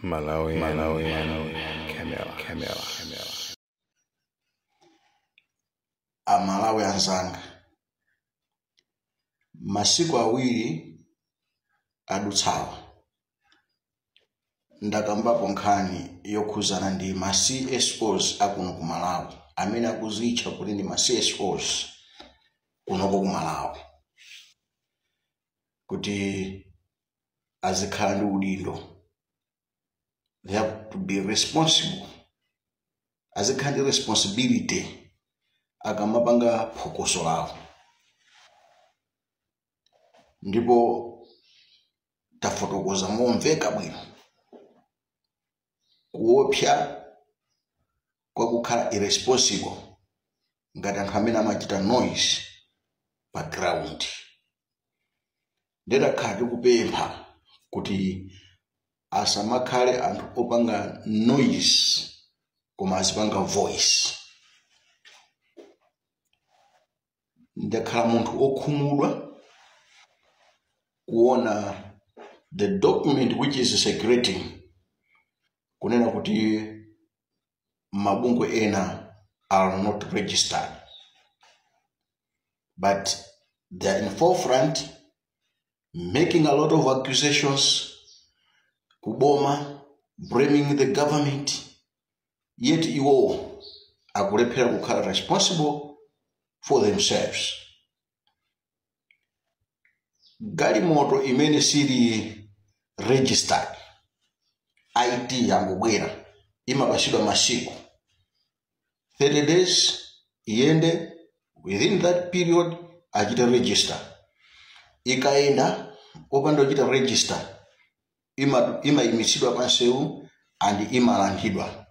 Malawian Camera. Amalawi anzanga masiku awiri adutsawa ndakambapo nkhani yokhuzana ndi ma CSOs akuno ku Malawi amene akuzitcha kuti ndi ma CSOs kunoko ku Malawi kuti azikhala ndi udindo. They have to be responsible. Azikhala ndi responsibility akamapanga phokoso lawo. Ndipo tafotokoza momveka bwino kuopsa kwa kukhala irresponsible ngati anthu amene amachita noise background. Ndidakhala tikupempha kuti asamakhale anthu opanga noise koma azipanga voice. Ndakhala munthu okhumudwa kuona the document which is circulating kunena kuti mabungwe ena are not registered, but they are in forefront making a lot of accusations, kuboma, blaming the government, yet iwo akulephera kukhala responsible for themselves. Galimoto imene sili registered IT yangobwera imapatsidwa masiku 30 days iyende, within that period achita register. Ikaenda opanda kuchita register imayimitsidwa pansewu and imalankhidwa.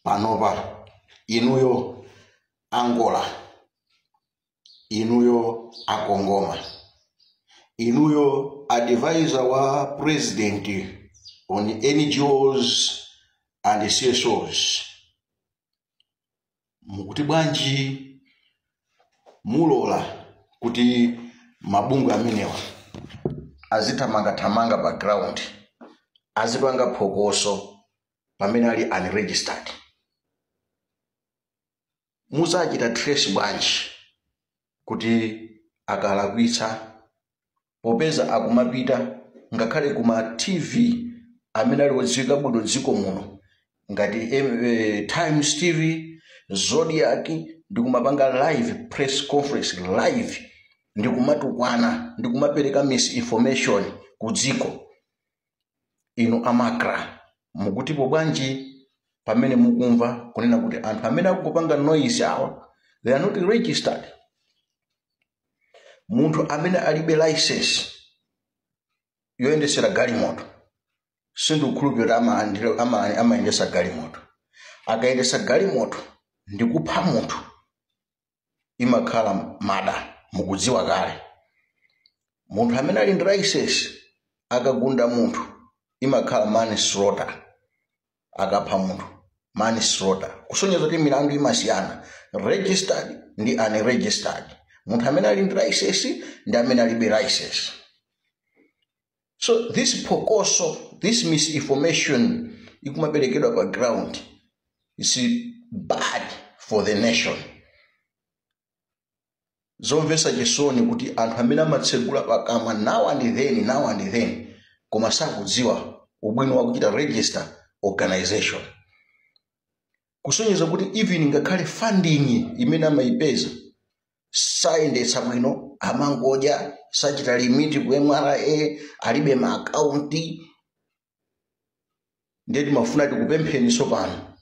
Panopa inuyo Angola, inuyo Akongoma, inuyo advisor wa president on NGOs and CSOs, mukuti bwanji mulola kuti mabungwe amenewa azitamanga background, azipanga phokoso pamene ali unregistered? Musachita trace bwanji kuti akalakwitsa popeza akumapita ngakhale kuma TV amene ali odziwika bwino dziko muno ngati Times TV, Zodiac, ndikumapanga live press conference live, ndikumatukwana, ndikumapereka misinformation ku dziko. Ino amakra mukutipo bwanji pamene mukumva kunena kuti anthu amene akupanga noise awa they are not registered? Munthu amene alibe license yoyendesera galimoto sindikhulupirira amayendesa galimoto. Akayendesa galimoto ndikupha munthu imakhala mada, mukudziwa kale. Munthu amene ali ndi license akagunda munthu imakhala manslaughter, akapha munthu manslaughter. Kusonyeza kuti milandu imasiyana, registered ndi unregistered. Munthu amene ali ndi license ndi amene alibe license. So this phokoso, this misinformation ikumaperekedwa background is bad for the nation. Zomvesa chisoni kuti anthu amene amatsegula pakamwa now and then koma sakudziwa ubwino wa kuchita register organization. Kusonyeza kuti even ngakhale funding imene amayipeza sayendetsa bwino, amangodya, sachita limiti ku MRA, alibe ma account. Ndeti mafuna tikupempheni sopano,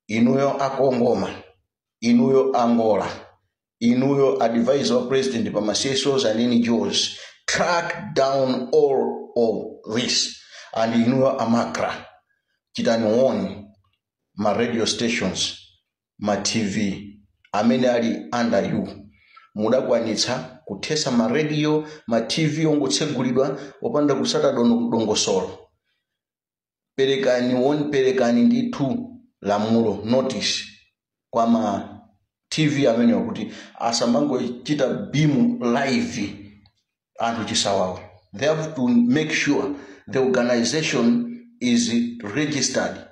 inuyo Akongoma, inuyo Angola, inuyo advisor wa president pa CSOs and NGOs, track down all of this. And inuyo Amakra, chitani warn ma radio stations, ma TV amene ali under you. Mudakwanitsa kuthesa ma radio, ma TV ongotsegulidwa opanda kusata dongosolo. Perekani ndithu lamulo notice kwa ma TV amene kuti asamango chita beam live anthu chisawawa. They have to make sure the organization is registered,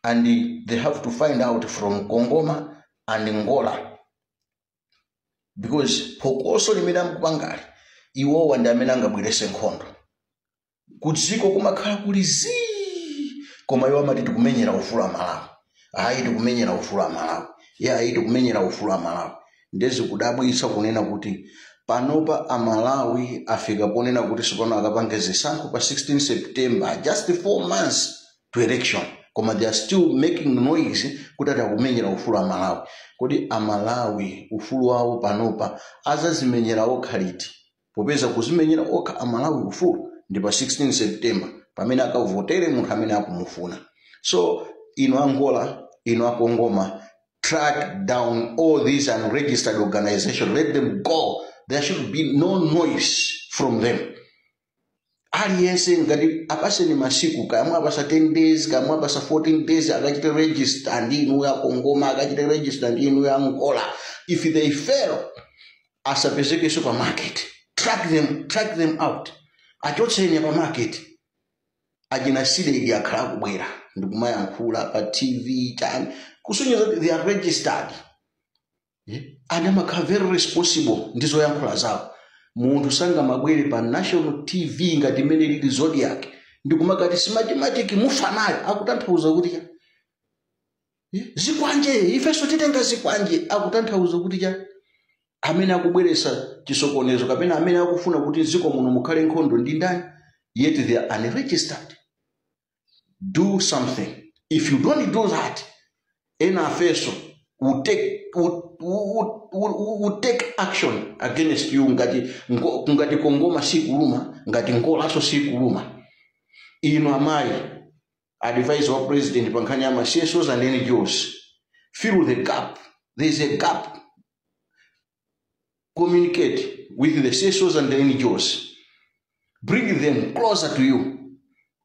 and they have to find out from Kongoma and Ngola, because pokoso limene amkupangali iwowa ndi amene angabwerese nkhondo kudziko kumakhala kuli koma iwo amati tikumenyera ufulu wa Malawi. Ayi tikumenyera ufulu wa Malawi. Ayi tikumenyera ufulu wa Malawi. Ndezi kudabwisa kunena kuti panopa Amalawi afika ponena kuti sipano akapange zisankho pa 16 September, just 4 months to election, koma they are still making noise kuti atakumenyera ufulu wa Malawi. Kodi Amalawi ufulu wawo panopa azazimenyera okha liti? Popeza kuzimenyera okha Amalawi ufulu ndi pa 16 September pamene akavotere munthu amene akumufuna. So ino Angola, ino Kongoma, track down all these unregistered organizations, let them go. There should be no noise from them. Aliyense ngati apase ni masiku kamwe apasa 10 days, kamwe apasa 14 days, akachite register ndi inu ya Kongoma, akachite register ndi inu ya Angola. If they fail, asapezeke supermarket, track them out. Achotseni pa market. Ajina sile ya akhala kubwera ndikumayankhula pa TV time kusonyeza they are registered. And amakhala very responsible ndizo yankhula zawo. Munthu sanga mabwere pa national TV ngati imene lili Zodiac ndikumakati simathematic mufanayo akutanthauza kuti zikwanje ifeso titenga zikwanje akutanthauza kuti amene akubweresa chisokonezo kapena amene akufuna kuti ziko muno mukhale nkhondo ndi ndani, yet they are unregistered. Do something. If you don't do that, NFSO will take action against you. Ngati Kongoma si kuluma, ngati Ngola so si kuluma. Ino amayi advise wa president pankanya CSOs and NGOs. Fill the gap. There is a gap. Communicate with the CSOs and the NGOs. Bring them closer to you.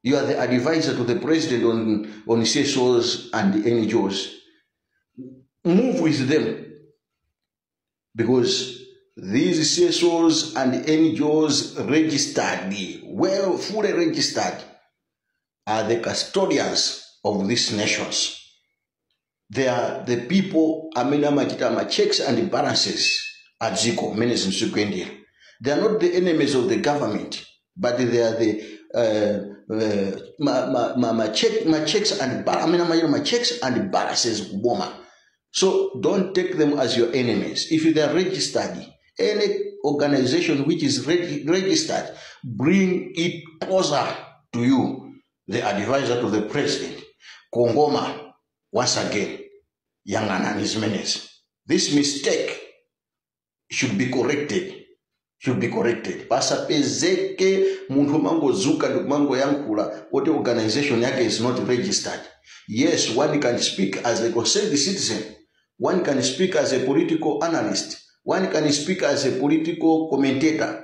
You are the advisor to the president on CSOs and the NGOs. Move with them, because these CSOs and NGOs registered, well, fully registered, are the custodians of these nations. They are the people, amenamakitama checks and balances at Ziko, they are not the enemies of the government, but they are the checks and balances kuboma. So don't take them as your enemies. If they are registered, any organization which is registered, bring it closer to you, the advisor to the president. Kongoma, once again, Yangana and his menace. This mistake should be corrected. Pasapezeke muntu mango zuka mango yankula what organization yake is not registered. Yes, one can speak as a concerned citizen. One can speak as a political analyst. One can speak as a political commentator.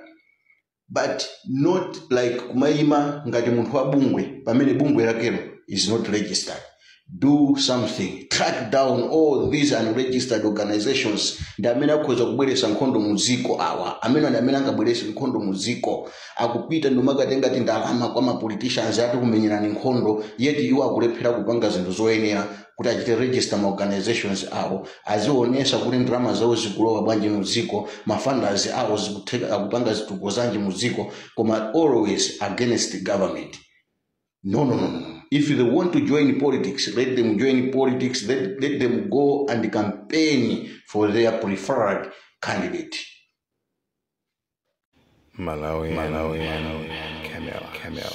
But not like kumaima ngati muntu wa bungwe pamene bungwe lakelo is not registered. Do something. Track down all these unregistered organizations. Ndamena kuweza kubweresa nkhondo muziko awa. Ndamena ngabweresa nkhondo muziko. Akupita ndumakatenga tindalama kwa politicians atu kumenyerana nkhondo. Yeti iwo akulephera kupanga zinthu zoyenera kuti achite register ma organizations awo. Azionesa kuti ndalama zawo zikulowa bwanji muziko. Mafunders awo akupanga zituko zanji muziko. Koma always against the government. No. If they want to join politics, let them join politics. Let them go and campaign for their preferred candidate. Malawi, Camera.